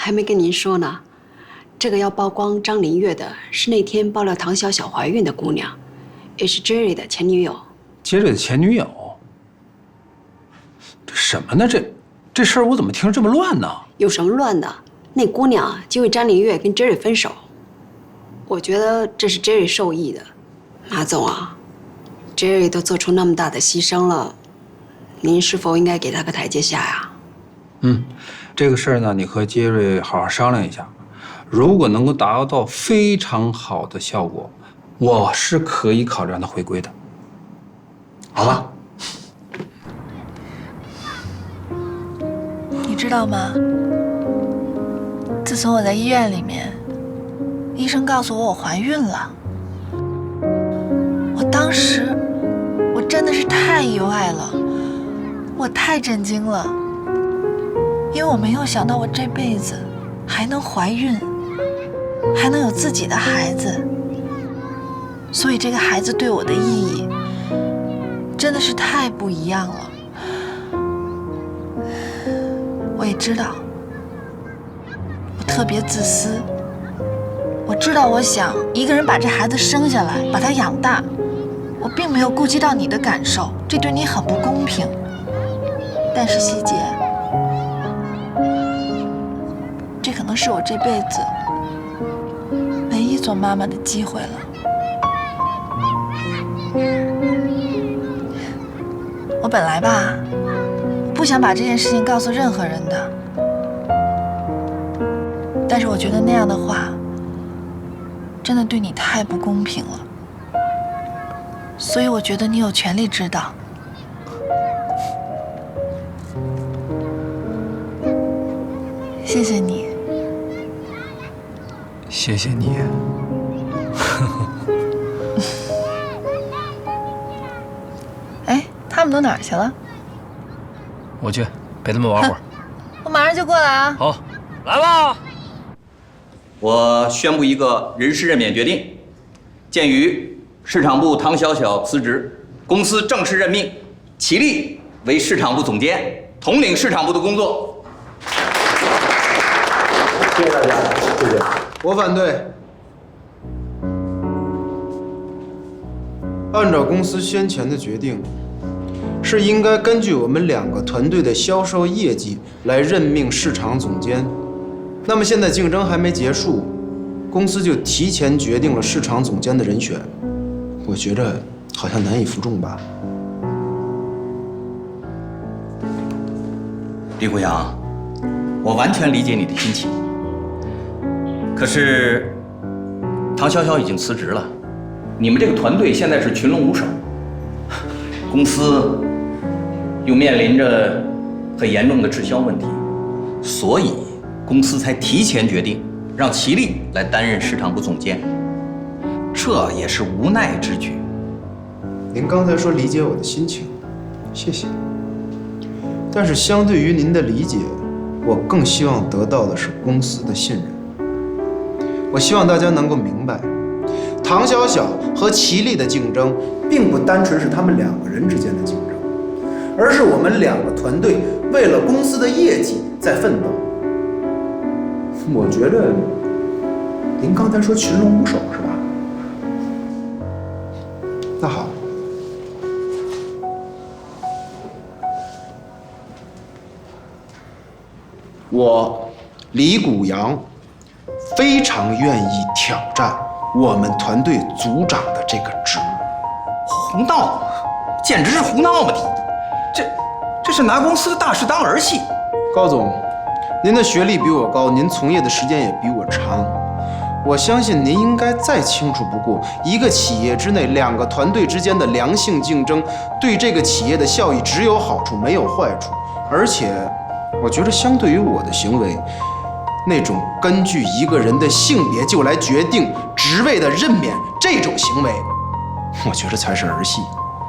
还没跟您说呢，这个要曝光张林月的是那天爆料唐小小怀孕的姑娘，也是 Jerry 的前女友。Jerry 的前女友？这什么呢？这事儿我怎么听着这么乱呢？有什么乱的？那姑娘就为张林月跟 Jerry 分手，我觉得这是 Jerry 受益的。马总啊，Jerry 都做出那么大的牺牲了，您是否应该给他个台阶下呀？这个事儿呢，你和杰瑞好好商量一下。如果能够达到非常好的效果，我是可以考虑让他回归的，好吧？你知道吗？自从我在医院里面，医生告诉我怀孕了，我当时真的是太意外了，我太震惊了。因为我没有想到我这辈子还能怀孕，还能有自己的孩子，所以这个孩子对我的意义真的是太不一样了。我也知道我特别自私，我知道我想一个人把这孩子生下来，把他养大，我并没有顾及到你的感受，这对你很不公平。但是希姐，这可能是我这辈子唯一做妈妈的机会了。我本来吧，不想把这件事情告诉任何人的，但是我觉得那样的话，真的对你太不公平了，所以我觉得你有权利知道。谢谢你。谢谢你。哎，他们都哪儿去了？我去陪他们玩会儿。我马上就过来啊。好，来吧。我宣布一个人事任免决定，鉴于市场部唐小小辞职，公司正式任命齐丽为市场部总监，统领市场部的工作。谢谢大家，谢谢。我反对。按照公司先前的决定，是应该根据我们两个团队的销售业绩来任命市场总监。那么现在竞争还没结束，公司就提前决定了市场总监的人选，我觉着好像难以服众吧。李虎阳，我完全理解你的心情。可是，唐小小已经辞职了，你们这个团队现在是群龙无首，公司又面临着很严重的滞销问题，所以公司才提前决定让齐丽来担任市场部总监，这也是无奈之举。您刚才说理解我的心情，谢谢。但是相对于您的理解，我更希望得到的是公司的信任。我希望大家能够明白，唐小小和齐丽的竞争，并不单纯是他们两个人之间的竞争，而是我们两个团队为了公司的业绩在奋斗。我觉得，您刚才说群龙无首是吧？那好，我李谷阳非常愿意挑战我们团队组长的这个职务。胡闹，简直是胡闹吧你！这是拿公司的大事当儿戏。高总，您的学历比我高，您从业的时间也比我长，我相信您应该再清楚不过，一个企业之内两个团队之间的良性竞争，对这个企业的效益只有好处没有坏处。而且，我觉得相对于我的行为，那种根据一个人的性别就来决定职位的任免这种行为，我觉得才是儿戏，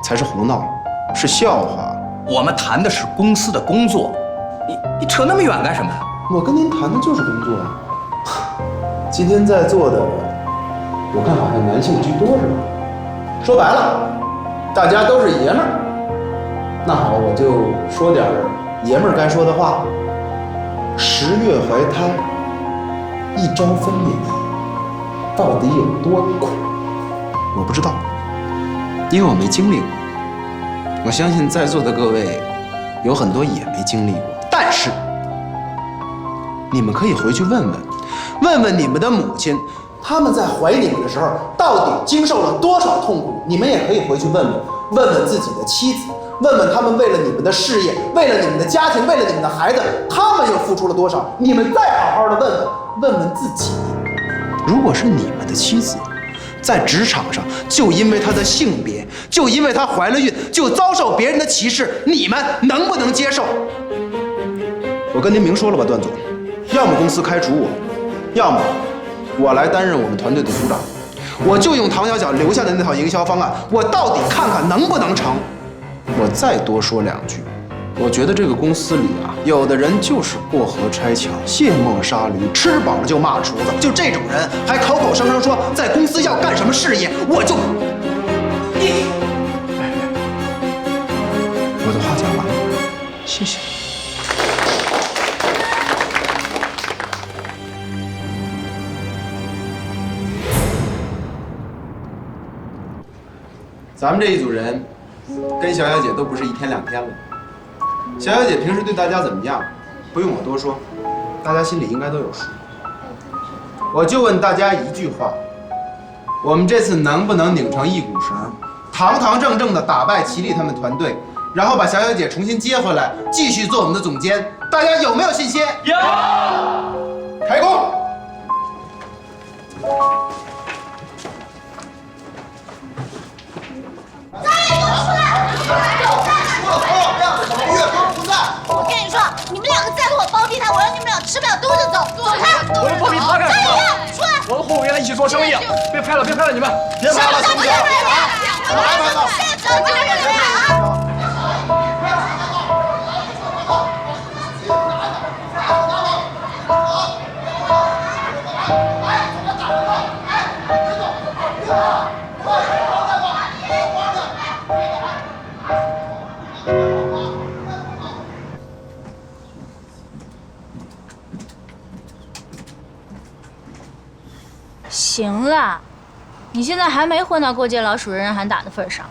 才是胡闹，是笑话。我们谈的是公司的工作，你扯那么远干什么？我跟您谈的就是工作啊。今天在座的，我看好像男性居多是吧？说白了，大家都是爷们儿。那好，我就说点爷们儿该说的话。10月怀胎，一朝分娩到底有多苦，我不知道，因为我没经历过。我相信在座的各位有很多也没经历过，但是你们可以回去问问你们的母亲，他们在怀你们的时候到底经受了多少痛苦。你们也可以回去问问自己的妻子，问问他们为了你们的事业，为了你们的家庭，为了你们的孩子，他们又付出了多少。你们再好好的问自己，如果是你们的妻子在职场上就因为她的性别，就因为她怀了孕就遭受别人的歧视，你们能不能接受？我跟您明说了吧，段总，要么公司开除我，要么我来担任我们团队的组长，我就用唐小小留下的那套营销方案，我到底看看能不能成。我再多说两句，我觉得这个公司里啊，有的人就是过河拆桥、卸磨杀驴，吃饱了就骂厨子，就这种人还口口声声说在公司要干什么事业，我就我的话讲完了，谢谢。咱们这一组人跟小小姐都不是一天两天了。小小姐平时对大家怎么样，不用我多说，大家心里应该都有数。我就问大家一句话：我们这次能不能拧成一股绳，堂堂正正的打败齐力他们团队，然后把小小姐重新接回来，继续做我们的总监？大家有没有信心？有。开工。我跟你说，你们两个再给我包庇他，我让你们俩吃不了兜着走。走开！我们包庇他干什么？出来！我们和我原来一起做生意，别拍了，别拍了，你们别拍了，行不行？我来拍了！下车这个人啊！行了，你现在还没混到过街老鼠人人喊打的份上。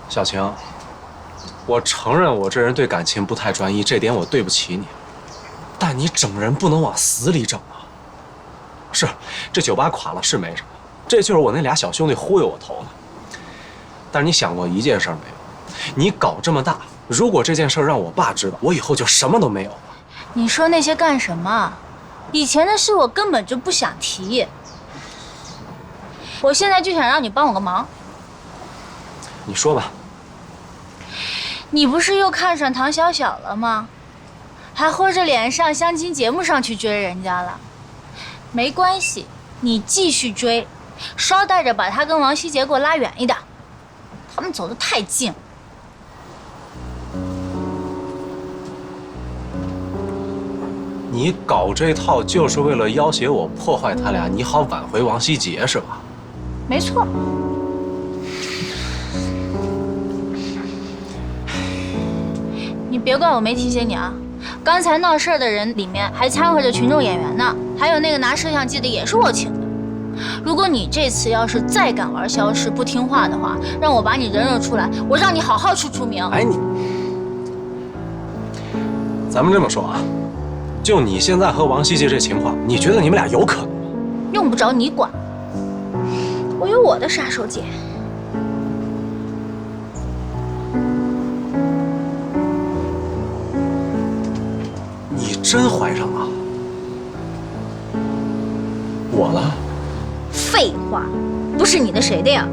小晴，我承认我这人对感情不太专一，这点我对不起你。但你整人不能往死里整啊！是，这酒吧垮了是没什么，这就是我那俩小兄弟忽悠我投的。但是你想过一件事没有？你搞这么大，如果这件事让我爸知道，我以后就什么都没有了。你说那些干什么？以前的事我根本就不想提。我现在就想让你帮我个忙。你说吧。你不是又看上唐小小了吗？还豁着脸上相亲节目上去追人家了。没关系，你继续追，捎带着把他跟王希杰给我拉远一点，他们走得太近。你搞这套就是为了要挟我破坏他俩，你好挽回王希杰是吧？没错。你别怪我没提醒你啊！刚才闹事的人里面还掺和着群众演员呢，还有那个拿摄像机的也是我请的。如果你这次要是再敢玩消失不听话的话，让我把你人肉出来，我让你好好出名。哎你，咱们这么说啊，就你现在和王希杰这情况，你觉得你们俩有可能吗？用不着你管，我有我的杀手锏。你真怀上了？我了？废话，不是你的谁的呀？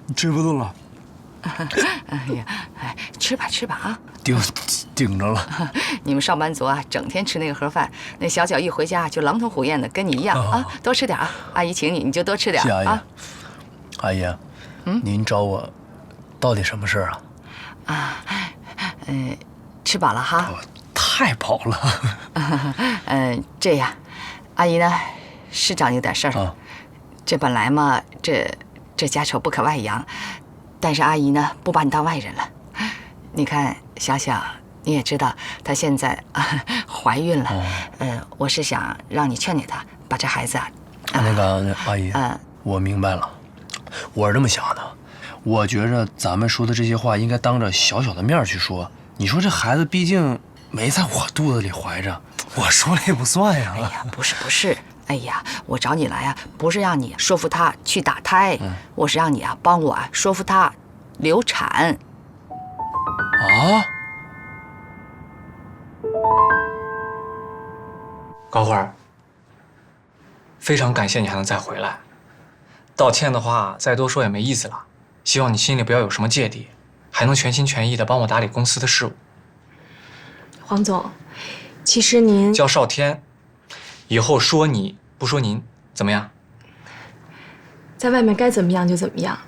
你吃不动了？哎呀，哎，吃吧吃吧啊！顶着了。你们上班族啊，整天吃那个盒饭，那小小一回家就狼吞虎咽的，跟你一样啊！多吃点啊，阿姨请你，你就多吃点啊。阿姨，您找我到底什么事啊？吃饱了哈？太饱了。这样，阿姨呢是找你有点事儿。这本来嘛，这家丑不可外扬，但是阿姨呢不把你当外人了。你看小小，你也知道她现在怀孕了。我是想让你劝劝她，把这孩子那个阿姨，我明白了，我是这么想的。我觉着咱们说的这些话应该当着小小的面去说。你说这孩子毕竟没在我肚子里怀着，我说了也不算呀。哎呀，不是，哎呀，我找你来呀，不是让你说服他去打胎，我是让你帮我说服他流产。高慧儿，非常感谢你还能再回来。道歉的话再多说也没意思了，希望你心里不要有什么芥蒂，还能全心全意地帮我打理公司的事务。黄总，其实您叫少天，以后说你不说您，怎么样？在外面该怎么样就怎么样，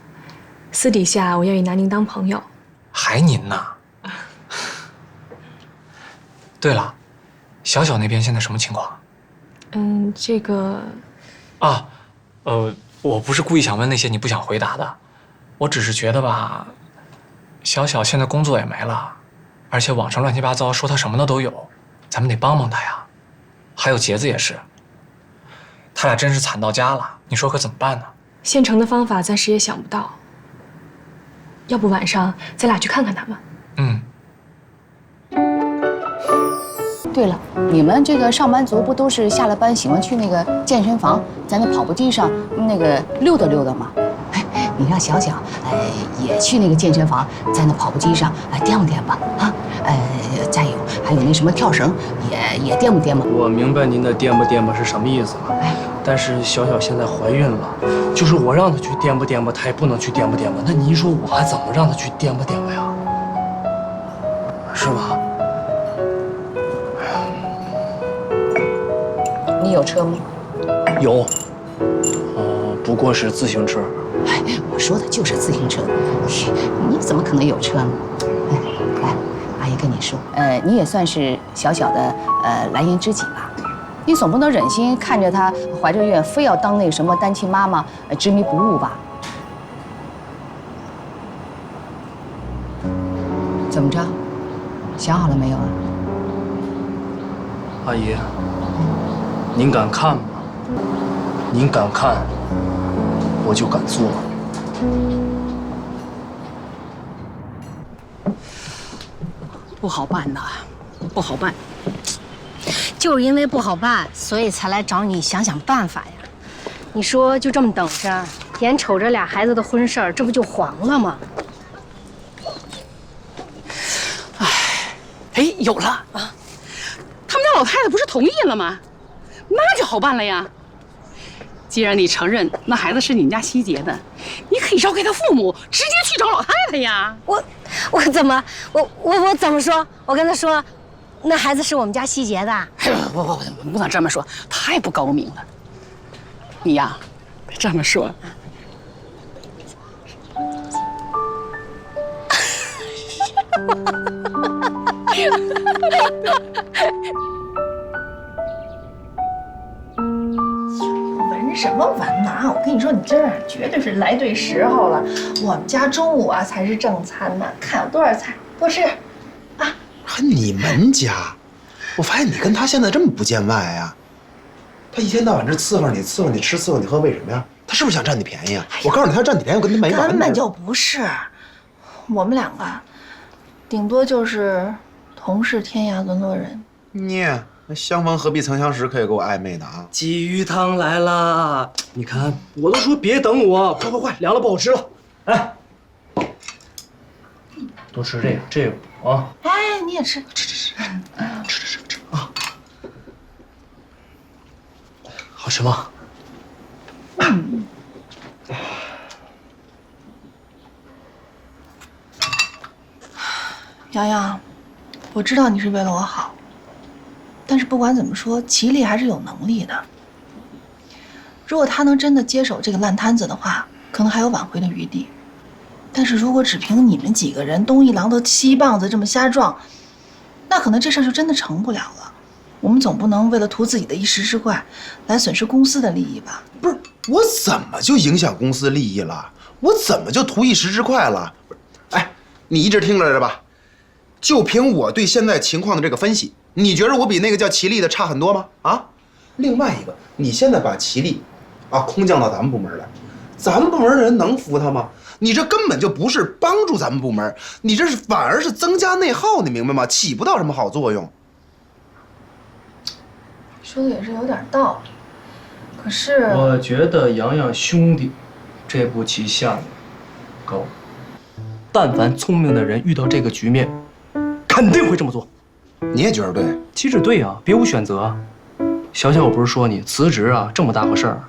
私底下我愿意拿您当朋友。还您呢？对了，小小那边现在什么情况？这个我不是故意想问那些你不想回答的，我只是觉得吧，小小现在工作也没了，而且网上乱七八糟说他什么的都有，咱们得帮帮他呀。还有杰子也是，他俩真是惨到家了，你说可怎么办呢？现成的方法暂时也想不到，要不晚上咱俩去看看他们？对了，你们这个上班族不都是下了班喜欢去那个健身房，在那跑步机上那个溜达溜达吗？你让小小也去那个健身房，在那跑步机上颠吧颠吧啊！再有还有那什么跳绳，也颠吧颠吧。我明白您的颠吧颠吧是什么意思了，但是小小现在怀孕了，就是我让她去颠吧颠吧，她也不能去颠吧颠吧。那您说我还怎么让她去颠吧颠吧呀？是吧？你有车吗？有，不过是自行车。我说的就是自行车，你怎么可能有车呢？来，阿姨跟你说，你也算是小小的蓝颜知己吧。你总不能忍心看着她怀着孕，非要当那个什么单亲妈妈，执迷不悟吧？怎么着？想好了没有啊？阿姨，您敢看吗？您敢看，我就敢做。不好办呐，不好办。就是因为不好办，所以才来找你想想办法呀。你说就这么等着，眼瞅着俩孩子的婚事儿，这不就黄了吗？哎，有了啊！他们家老太太不是同意了吗？那就好办了呀。既然你承认那孩子是你们家希杰的，你可以交给他父母，直接去找老太太呀。我怎么我怎么说？我跟他说，那孩子是我们家希杰的。不能这么说，太不高明了。你呀，别这么说。闻什么闻呐？我跟你说，你今儿绝对是来对时候了。我们家中午才是正餐呢，看有多少菜，多吃。你们家，我发现你跟他现在这么不见外呀。他一天到晚这伺候你吃，伺候你喝，为什么呀？他是不是想占你便宜啊？我告诉你，他占你便宜，我跟他没完。根本就不是，我们两个顶多就是同是天涯沦落人。那相逢何必曾相识，可以给我暧昧的啊！鲫鱼汤来啦！你看，我都说别等我，快，凉了不好吃了。来，多吃这个啊！哎，你也吃，吃啊！好吃吗？洋洋，我知道你是为了我好。但是不管怎么说，齐力还是有能力的。如果他能真的接手这个烂摊子的话，可能还有挽回的余地。但是如果只凭你们几个人东一榔头西一棒子这么瞎撞，那可能这事儿就真的成不了了。我们总不能为了图自己的一时之快，来损失公司的利益吧？不是，我怎么就影响公司利益了？我怎么就图一时之快了？哎，你一直听着吧。就凭我对现在情况的这个分析，你觉得我比那个叫齐力的差很多吗？啊，另外一个，你现在把齐力空降到咱们部门来，咱们部门的人能服他吗？你这根本就不是帮助咱们部门，你这是反而是增加内耗，你明白吗？起不到什么好作用。说的也是有点道理，可是我觉得洋洋兄弟这步棋下的高，但凡聪明的人遇到这个局面，肯定会这么做。你也觉得对？其实对啊，别无选择啊。小小，我不是说你辞职啊，这么大个事儿，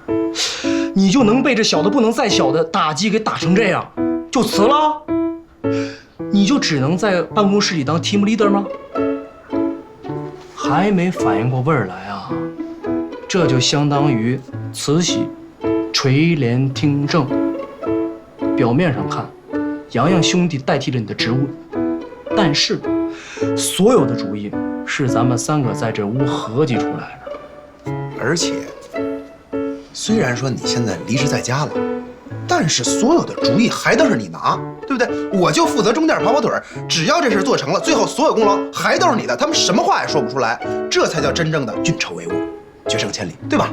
你就能被这小的不能再小的打击给打成这样，就辞了？你就只能在办公室里当 team leader 吗？还没反应过味儿来啊？这就相当于慈禧垂帘听政。表面上看，洋洋兄弟代替了你的职务，但是所有的主意是咱们3个在这屋合计出来的。而且，虽然说你现在离职在家了，但是所有的主意还都是你拿，对不对？我就负责中间跑跑腿儿，只要这事做成了，最后所有功劳还都是你的。他们什么话也说不出来，这才叫真正的运筹帷幄，决胜千里，对吧？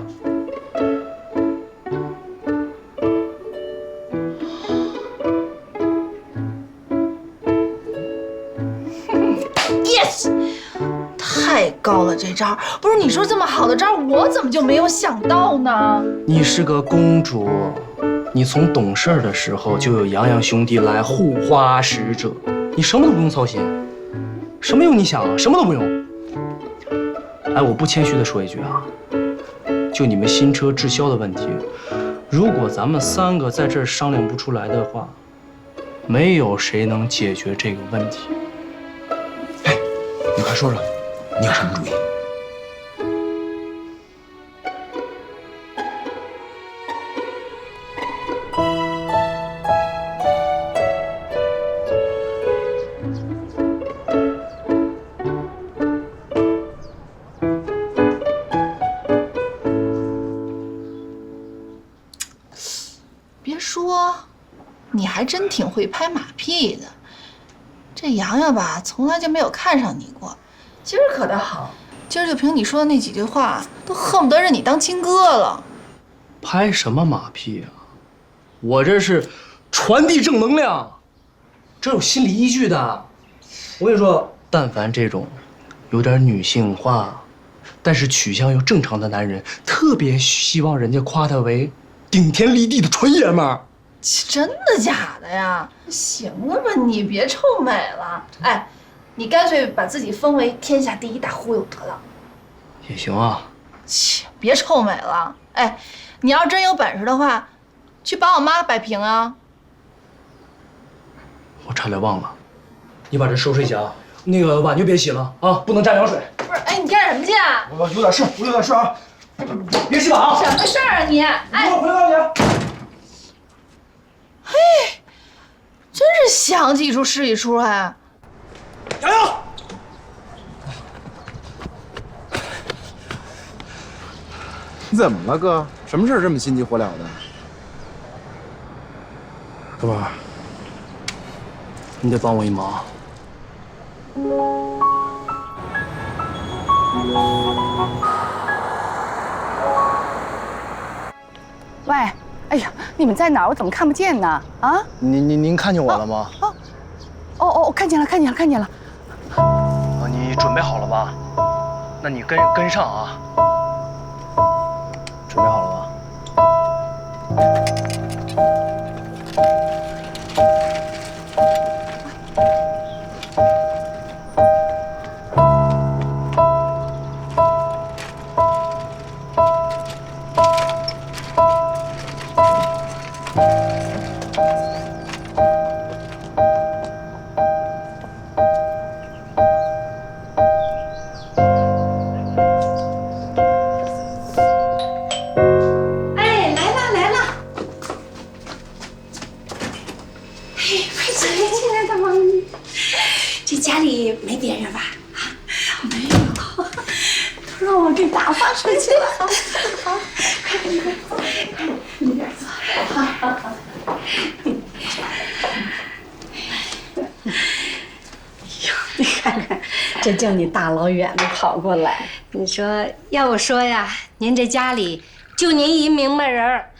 太高了，这招不是你说这么好的招，我怎么就没有想到呢？你是个公主，你从懂事的时候就有洋洋兄弟来护花使者，你什么都不用操心，什么用你想啊？什么都不用。哎，我不谦虚的说一句啊，就你们新车滞销的问题，如果咱们3个在这儿商量不出来的话，没有谁能解决这个问题。哎，你快说说。你有什么主意？别说，你还真挺会拍马屁的。这洋洋吧，从来就没有看上你过。今儿可倒好，今儿就凭你说的那几句话，都恨不得认你当亲哥了。拍什么马屁啊？我这是传递正能量，这有心理依据的。我跟你说，但凡这种有点女性化，但是取向又正常的男人，特别希望人家夸他为顶天立地的纯爷们儿。真的假的呀？行了吧，你别臭美了。哎，你干脆把自己封为天下第一大忽悠得了。也行啊。切，别臭美了。哎，你要真有本事的话，去把我妈摆平啊。我差点忘了，你把这收拾一下啊。那个碗就别洗了啊，不能沾凉水。不是，哎，你干什么去啊？我有点事啊。别洗碗啊！什么事儿啊你？哎，我回告诉你。嘿，真是想起一出是一出哎。洋洋，你怎么了，哥？什么事儿这么心急火燎的？哥们儿，你得帮我一忙。喂，哎呀，你们在哪儿？我怎么看不见呢？啊？您看见我了吗？哦，看见了。你准备好了吧？那你跟上啊。准备好了吧？亲爱的王女，这家里没别人吧？啊，没有，都让我给打发出去了。好，快点，你点坐。好。哟，你看看，这叫你大老远的跑过来。你说，要我说呀，您这家里就您一明白人儿。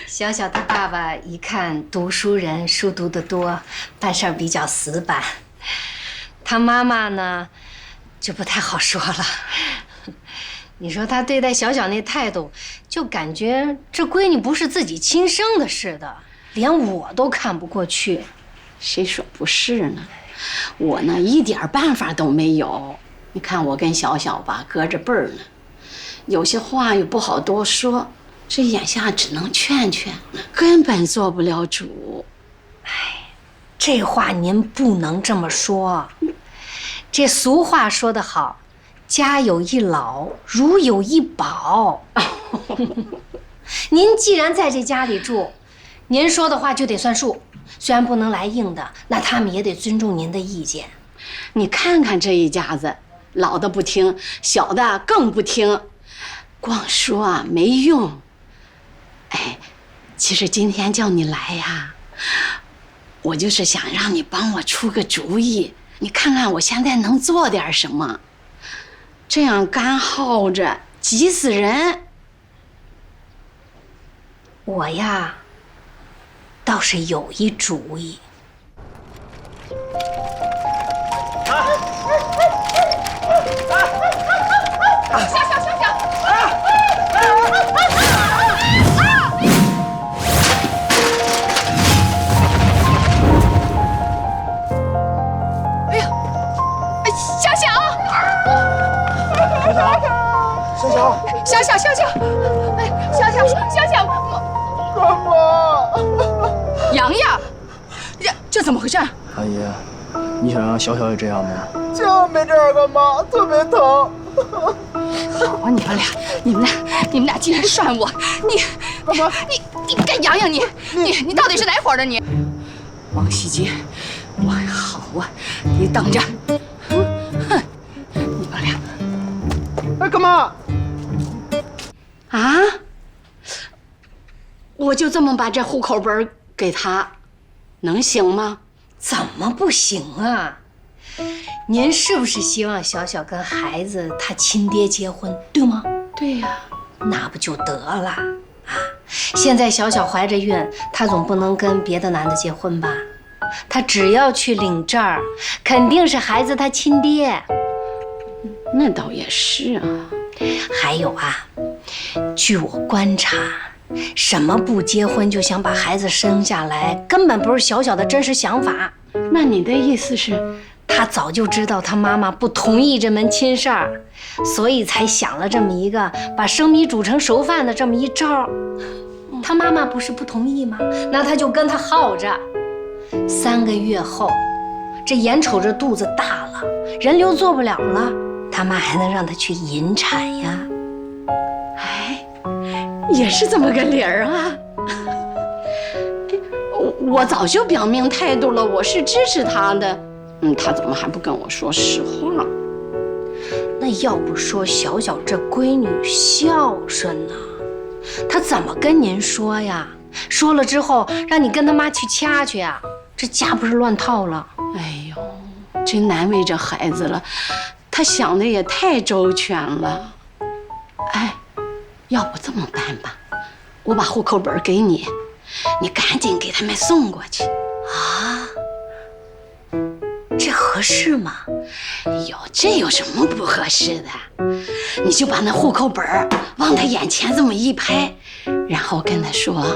小小的爸爸一看读书人，书读得多，办事儿比较死板。他妈妈呢，就不太好说了。你说他对待小小那态度，就感觉这闺女不是自己亲生的似的，连我都看不过去。谁说不是呢？我呢一点办法都没有。你看我跟小小吧，隔着辈儿呢，有些话又不好多说。这眼下只能劝劝，根本做不了主。哎，这话您不能这么说。这俗话说得好，家有一老，如有一宝。您既然在这家里住，您说的话就得算数。虽然不能来硬的，那他们也得尊重您的意见。你看看这一家子，老的不听，小的更不听，光说啊没用。哎，其实今天叫你来呀，我就是想让你帮我出个主意，你看看我现在能做点什么。这样干耗着，急死人。我呀，倒是有一主意。干嘛？洋洋，这怎么回事？阿姨，你想让小小也这样吗？千万别这样，干妈，特别疼。好啊，你们俩竟然涮我！你干洋洋，你到底是哪伙的你？王希杰，我好啊，你等着。哼，你们俩。哎，干妈。啊！我就这么把这户口本给他，能行吗？怎么不行啊？您是不是希望小小跟孩子他亲爹结婚，对吗？对呀，那不就得了啊？现在小小怀着孕，他总不能跟别的男的结婚吧？他只要去领证儿，肯定是孩子他亲爹。那倒也是啊。还有啊，据我观察，什么不结婚就想把孩子生下来，根本不是小小的真实想法。那你的意思是，他早就知道他妈妈不同意这门亲事儿，所以才想了这么一个把生米煮成熟饭的这么一招。他妈妈不是不同意吗？那他就跟他耗着。3个月后，这眼瞅着肚子大了，人流做不了了，他妈还能让他去引产呀？哎，也是这么个理儿啊。我早就表明态度了，我是支持他的。他怎么还不跟我说实话？那要不说小小这闺女孝顺呢，她怎么跟您说呀？说了之后让你跟他妈去掐去啊，这家不是乱套了？哎呦，真难为这孩子了，他想的也太周全了。哎，要不这么办吧，我把户口本给你，你赶紧给他们送过去啊。这合适吗？哟，这有什么不合适的？你就把那户口本往他眼前这么一拍，然后跟他说：“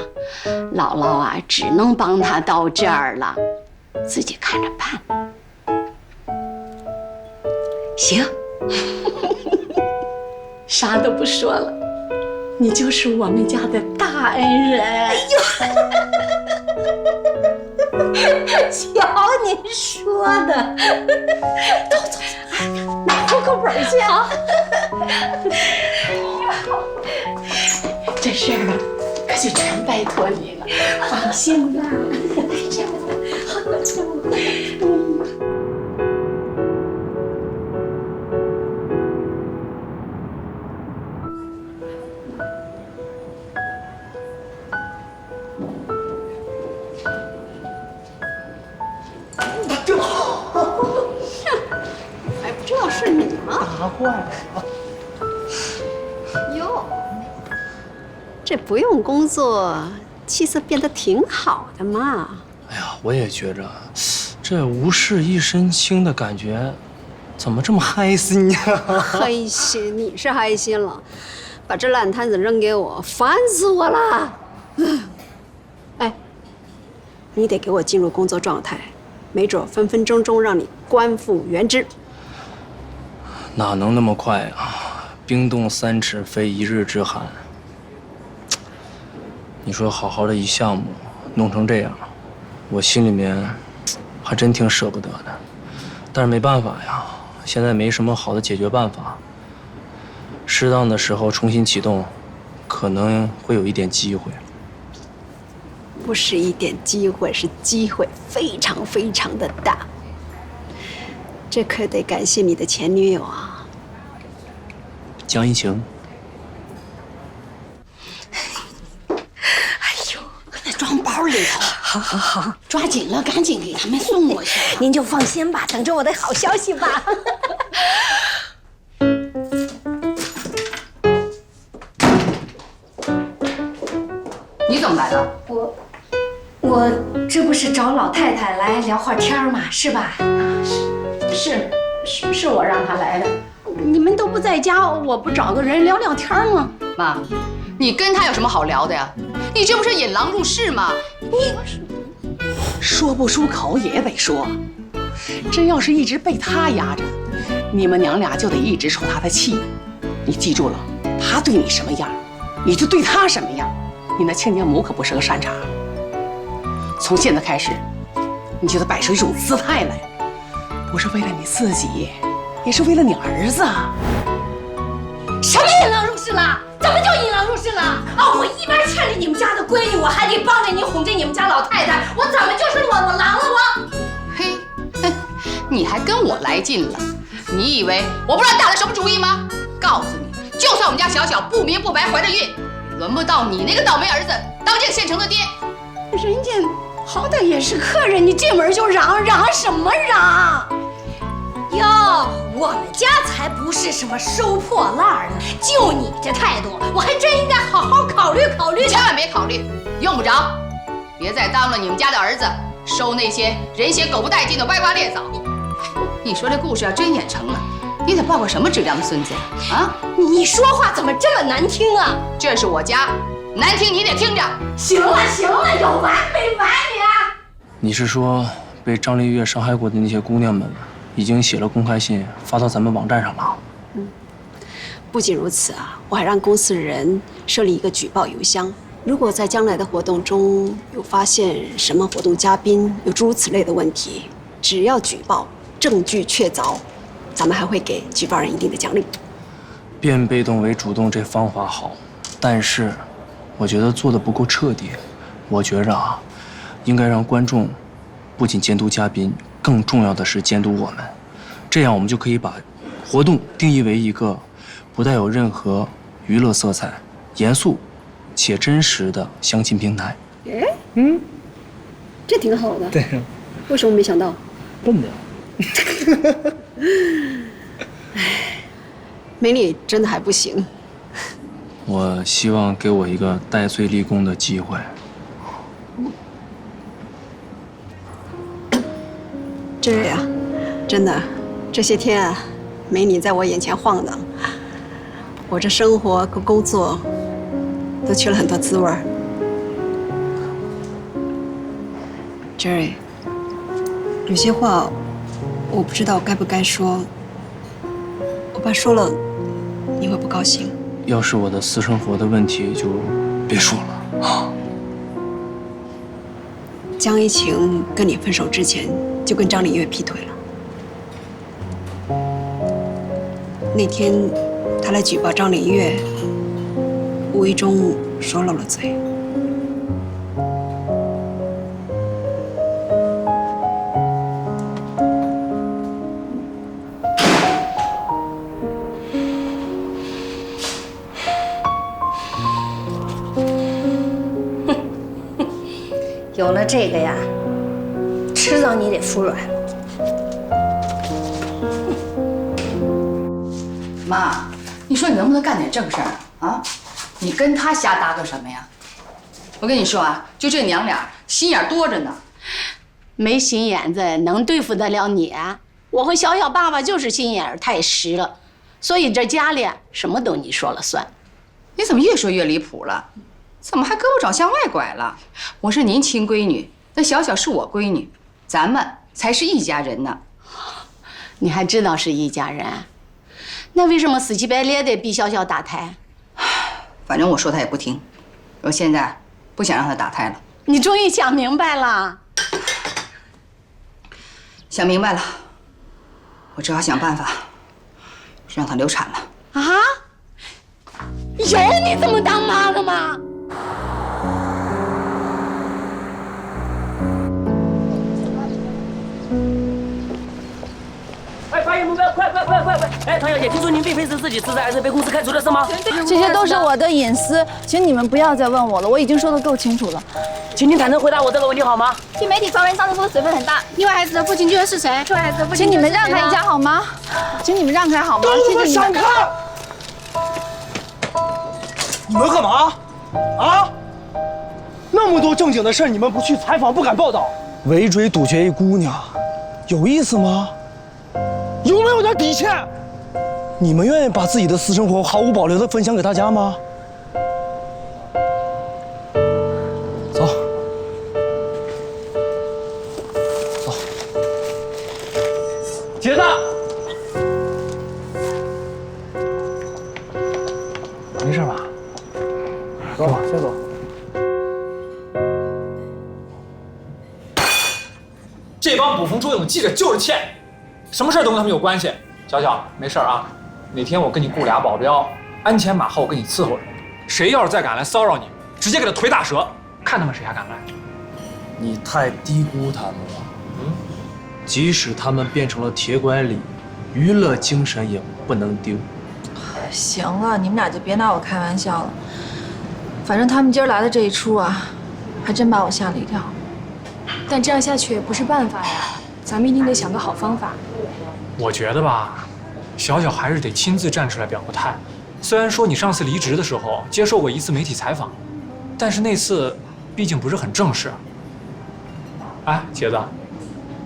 姥姥啊，只能帮他到这儿了，自己看着办。”行，啥都不说了，你就是我们家的大恩人。哎呦！瞧您说的，走，拿户口本去。好，这事儿可就全办拜托你了，放心吧。还不知道是你吗？打坏了。哟，这不用工作，气色变得挺好的嘛。哎呀，我也觉着，这无事一身轻的感觉，怎么这么嗨心呀？嗨心，你是嗨心了，把这烂摊子扔给我，烦死我了。哎，你得给我进入工作状态，没准分分钟钟让你官复原职。哪能那么快啊？冰冻3尺，非一日之寒。你说好好的一项目弄成这样，我心里面还真挺舍不得的。但是没办法呀，现在没什么好的解决办法。适当的时候重新启动，可能会有一点机会。不是一点机会，是机会非常非常的大。这可得感谢你的前女友啊，江一晴。装包里头。好，好，好，抓紧了，赶紧给他们送过去。您就放心吧，等着我的好消息吧。你怎么来了？我这不是找老太太来聊会儿天吗？是吧？是我让他来的。你们都不在家，我不找个人聊聊天吗？妈，你跟他有什么好聊的呀？你这不是引狼入室吗？你说不出口也得说，真要是一直被他压着，你们娘俩就得一直受他的气。你记住了，他对你什么样，你就对他什么样。你那亲家母可不是个善茬。从现在开始，你就得摆出一种姿态来，不是为了你自己，也是为了你儿子。什么引狼入室了？怎么就引狼入室了？啊！我一边劝着你们家的闺女，我还得帮着你哄着你们家老太太，我怎么就是裸狼了我？嘿，哼，你还跟我来劲了？你以为我不知道打的什么主意吗？告诉你，就算我们家小小不明不白怀着孕，也轮不到你那个倒霉儿子当这个现成的爹。人家好歹也是客人，你进门就嚷什么嚷？哟，我们家才不是什么收破烂呢！就你这态度，我还真应该好好考虑考虑。千万别考虑，用不着，别再当了你们家的儿子，收那些人血狗不带劲的歪瓜裂枣。你说这故事要真演成了，你得抱个什么质量的孙子呀？啊！你说话怎么这么难听啊？这是我家，难听你得听着。行了行了，有完没完你啊？你是说被张丽月伤害过的那些姑娘们已经写了公开信发到咱们网站上了？不仅如此啊，我还让公司的人设立一个举报邮箱。如果在将来的活动中有发现什么活动嘉宾有诸如此类的问题，只要举报，证据确凿，咱们还会给举报人一定的奖励。变被动为主动这方法好，但是我觉得做的不够彻底。我觉着啊，应该让观众不仅监督嘉宾，更重要的是监督我们，这样我们就可以把活动定义为一个不带有任何娱乐色彩、严肃且真实的相亲平台。哎，这挺好的。对，为什么没想到？笨的。哎，梅里真的还不行。我希望给我一个戴罪立功的机会。这瑞啊，真的，这些天啊，没你在我眼前晃荡，我这生活和工作都缺了很多滋味儿。Jerry， 有些话我不知道该不该说，我怕说了你会不高兴。要是我的私生活的问题，就别说了啊。江一晴跟你分手之前就跟张丽月劈腿了。那天他来举报张丽月，无意中说漏了嘴。有了这个呀，迟早你得服软。妈，你说你能不能干点正事儿啊？你跟他瞎搭个什么呀？我跟你说啊，就这娘俩心眼多着呢。没心眼子能对付得了你啊？我和小小爸爸就是心眼儿太实了，所以这家里什么都你说了算。你怎么越说越离谱了？怎么还胳膊肘向外拐了？我是您亲闺女，那小小是我闺女，咱们才是一家人呢。你还知道是一家人？那为什么死乞白赖的逼小小打胎？反正我说他也不听，我现在不想让他打胎了。你终于想明白了。想明白了，我只好想办法让她流产了。啊？有你这么当妈的吗？哎，发现目标，快！哎，唐小姐，听说您并非是自己辞职，而是被公司开除的，是吗？这些都是我的隐私，请你们不要再问我了，我已经说得够清楚了。请您坦诚回答我这个问题好吗？听媒体传闻，上次说的水分很大。意外孩子的父亲究竟是谁？意外孩子的父亲，请你们让开一下好吗？请你们让开好吗？都不想看。你们干嘛？啊？那么多正经的事你们不去采访，不敢报道，围追堵截一姑娘，有意思吗？有没有点底线？你们愿意把自己的私生活毫无保留地分享给大家吗？走，走，杰子，没事吧？走吧，先走。这帮捕风捉影的记者就是欠，什么事儿都跟他们有关系。小小，没事啊，哪天我给你雇俩保镖，鞍前马后跟你伺候着。谁要是再敢来骚扰你，直接给他腿打折，看他们谁还敢来。你太低估他们了。即使他们变成了铁拐李，娱乐精神也不能丢。行了，你们俩就别拿我开玩笑了。反正他们今儿来的这一出啊，还真把我吓了一跳。但这样下去也不是办法呀，咱们一定得想个好方法。我觉得吧，小小还是得亲自站出来表个态。虽然说你上次离职的时候接受过一次媒体采访，但是那次毕竟不是很正式。哎，杰子，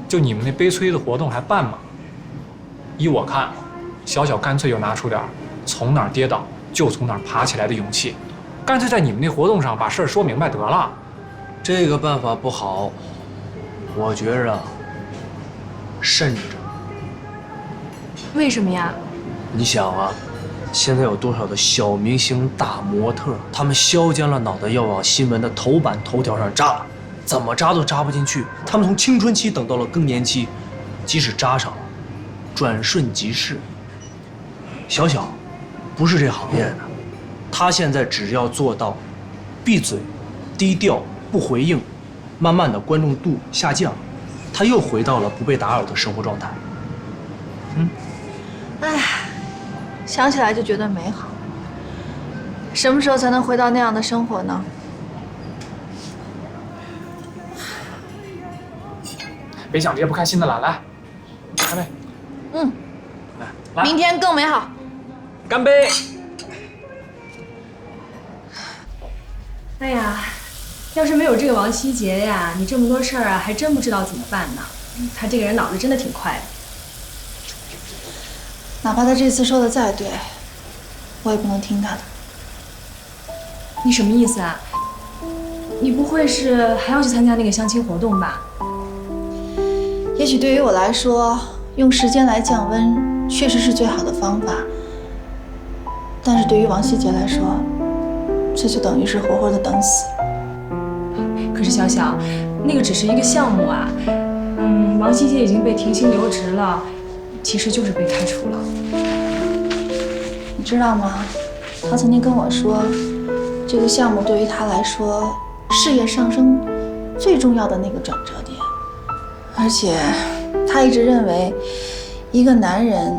就你们那悲催的活动还办吗？依我看，小小干脆就拿出点从哪儿跌倒就从哪儿爬起来的勇气，干脆在你们那活动上把事儿说明白得了。这个办法不好，我觉着慎着。为什么呀？你想啊，现在有多少的小明星、大模特，他们削尖了脑袋要往新闻的头版头条上扎，怎么扎都扎不进去。他们从青春期等到了更年期，即使扎上了，转瞬即逝。小小不是这行业的，他现在只要做到闭嘴、低调、不回应，慢慢的关注度下降，他又回到了不被打扰的生活状态。哎，想起来就觉得美好。什么时候才能回到那样的生活呢？别想这些不开心的了，来，干杯。来，明天更美好。干杯。哎呀，要是没有这个王希杰呀，你这么多事儿啊，还真不知道怎么办呢。他这个人脑子真的挺快的。哪怕他这次说的再对，我也不能听他的。你什么意思啊？你不会是还要去参加那个相亲活动吧？也许对于我来说，用时间来降温确实是最好的方法。但是对于王希杰来说，这就等于是活活的等死。可是小小，那个只是一个项目啊。王希杰已经被停薪留职了，其实就是被开除了。你知道吗？他曾经跟我说，这个项目对于他来说，事业上升最重要的那个转折点。而且，他一直认为，一个男人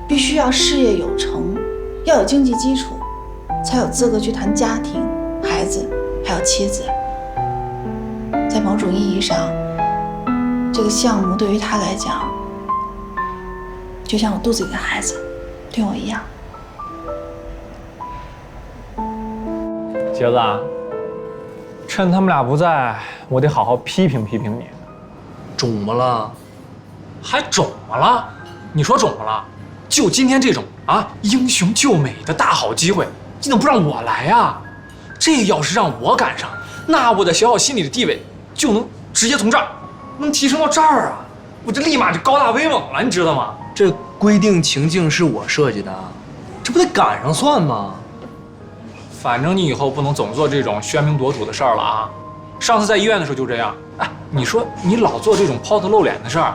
必须要事业有成，要有经济基础，才有资格去谈家庭、孩子，还有妻子。在某种意义上，这个项目对于他来讲，就像我肚子里的孩子，对我一样。杰子，趁他们俩不在，我得好好批评批评你。肿么了？还肿么了？你说肿么了？就今天这种啊英雄救美的大好机会，你怎么不让我来呀？这要是让我赶上，那我在小小心里的地位就能直接从这儿能提升到这儿啊！我这立马就高大威猛了，你知道吗？这规定情境是我设计的，这不得赶上算吗？反正你以后不能总做这种喧宾夺主的事儿了啊！上次在医院的时候就这样。哎，你说你老做这种抛头露脸的事儿，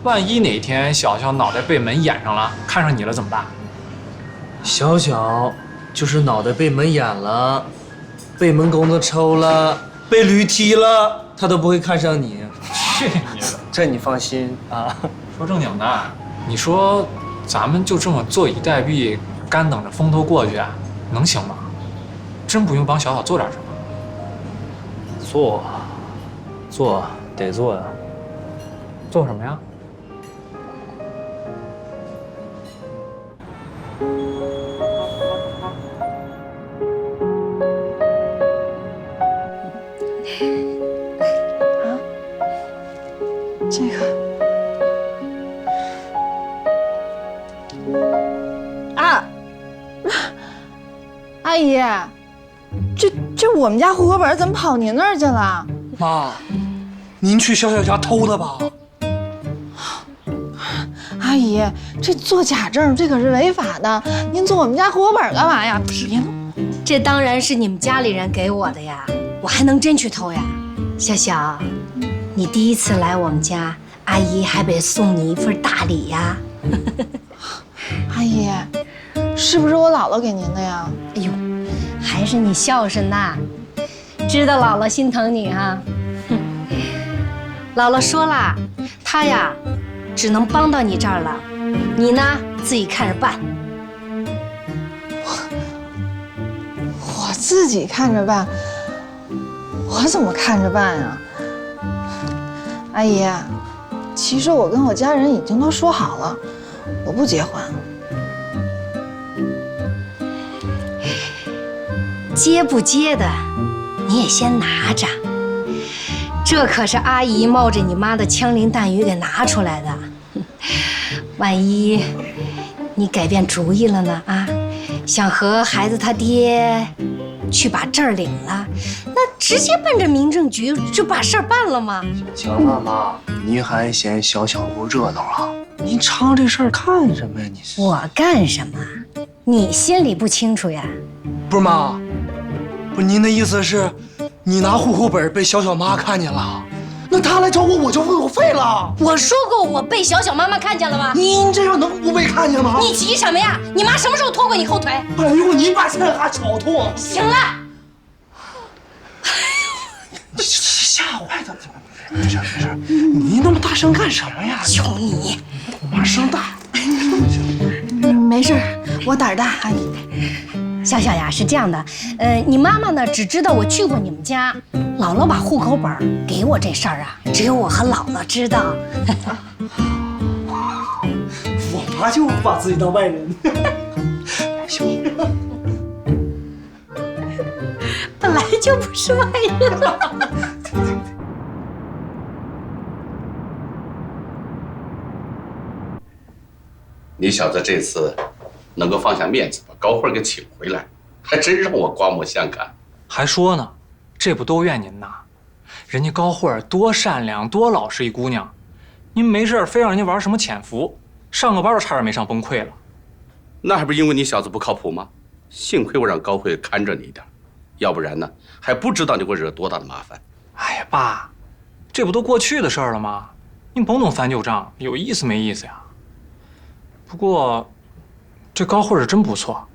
万一哪天小小脑袋被门掩上了，看上你了怎么办？小小就是脑袋被门掩了，被门钩子抽了，被驴踢了，他都不会看上你。去你的！这你放心啊。说正经的，你说咱们就这么坐以待毙，干等着风头过去，能行吗？真不用帮小小做点什么？做得做呀。做什么呀？这个啊，阿姨，这我们家户口本怎么跑您那儿去了？妈，您去小小家偷的吧？阿姨，这做假证这可是违法的，您做我们家户口本干嘛呀？别弄！这当然是你们家里人给我的呀，我还能真去偷呀？小小，你第一次来我们家，阿姨还得送你一份大礼呀。阿姨，是不是我姥姥给您的呀？哎呦，还是你孝顺呐，知道姥姥心疼你哈。姥姥说了，她呀，只能帮到你这儿了，你呢自己看着办。我自己看着办，我怎么看着办呀？阿姨，其实我跟我家人已经都说好了，我不结婚。接不接的，你也先拿着。这可是阿姨冒着你妈的枪林弹雨给拿出来的，万一你改变主意了呢？啊，想和孩子他爹去把证儿领了，那直接奔着民政局就把事儿办了吗？行了，妈，您还嫌小小不热闹了？您藏这事儿干什么呀？你是我干什么？你心里不清楚呀？不是妈，不是您的意思是？你拿户口本被小小妈看见了，那她来找我，我就为我废了。我说过我被小小妈妈看见了吗？您这样能不被看见吗？你急什么呀？你妈什么时候拖过你后腿？哎呦，你把钱还少拖。行了，你吓坏他了。没事没事，你那么大声干什么呀？就你，我妈声大。没事，我胆儿大，阿姨。小小呀，是这样的，你妈妈呢只知道我去过你们家，姥姥把户口本给我这事儿啊，只有我和姥姥知道。我妈就把自己当外人。行，本来就不是外人。你小子这次能够放下面子把高慧给请回来，还真让我刮目相看。还说呢，这不都怨您呐？人家高慧多善良多老实一姑娘，您没事非让人家玩什么潜伏，上个班都差点没上崩溃了。那还不是因为你小子不靠谱吗？幸亏我让高慧看着你一点，要不然呢，还不知道你会惹多大的麻烦。哎呀，爸，这不都过去的事儿了吗？您甭总翻旧账，有意思没意思呀？不过，这高慧是真不错，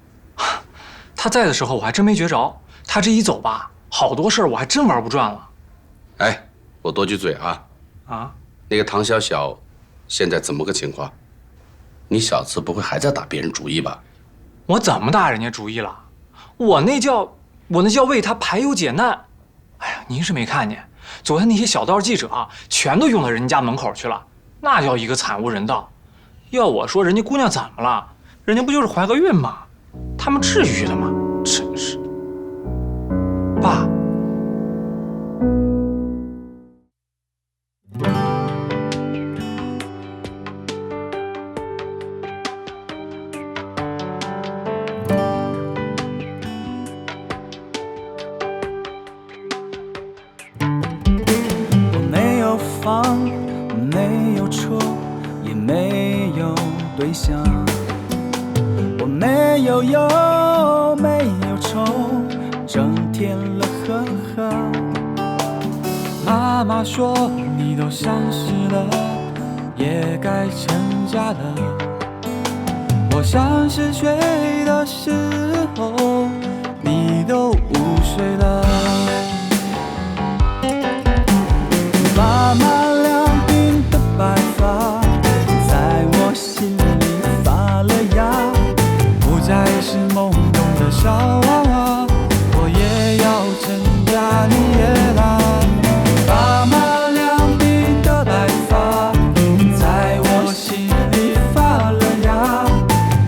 她在的时候我还真没觉着，她这一走吧，好多事儿我还真玩不转了。哎，我多句嘴啊！啊，那个唐小小，现在怎么个情况？你小子不会还在打别人主意吧？我怎么打人家主意了？我那叫为他排忧解难，哎呀，您是没看见，昨天那些小道记者啊，全都涌到人家门口去了，那叫一个惨无人道。要我说，人家姑娘怎么了？人家不就是怀个孕吗？他们至于的吗？真是。爸。房，没有车，也没有对象，我没有忧，没有愁，整天乐呵呵。妈妈说你都30了，也该成家了。我30岁的时候，你都5岁了。妈妈两鬓的白发，在我心里发了芽，不再是懵懂的小娃娃，我也要成家立业啦。妈妈两鬓的白发，在我心里发了芽，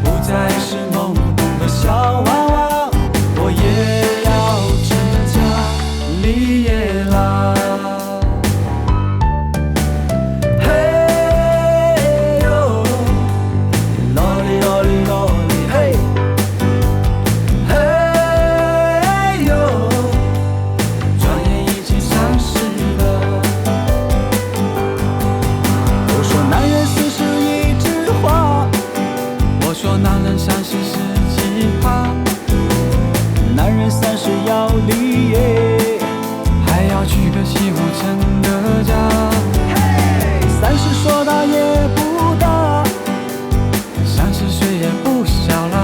不再是懵懂的小娃娃，我也要成家立业啦。男人30是奇葩，男人30要立业，还要娶个7、5成的家。30说大也不大，30岁也不小了。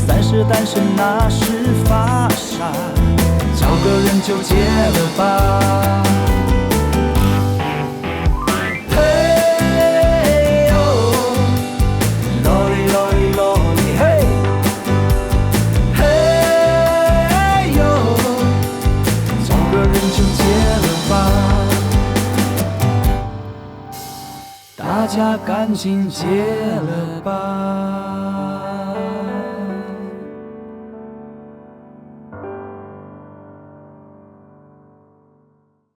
30单身那是发傻，找个人就结了吧。大家赶紧结了吧。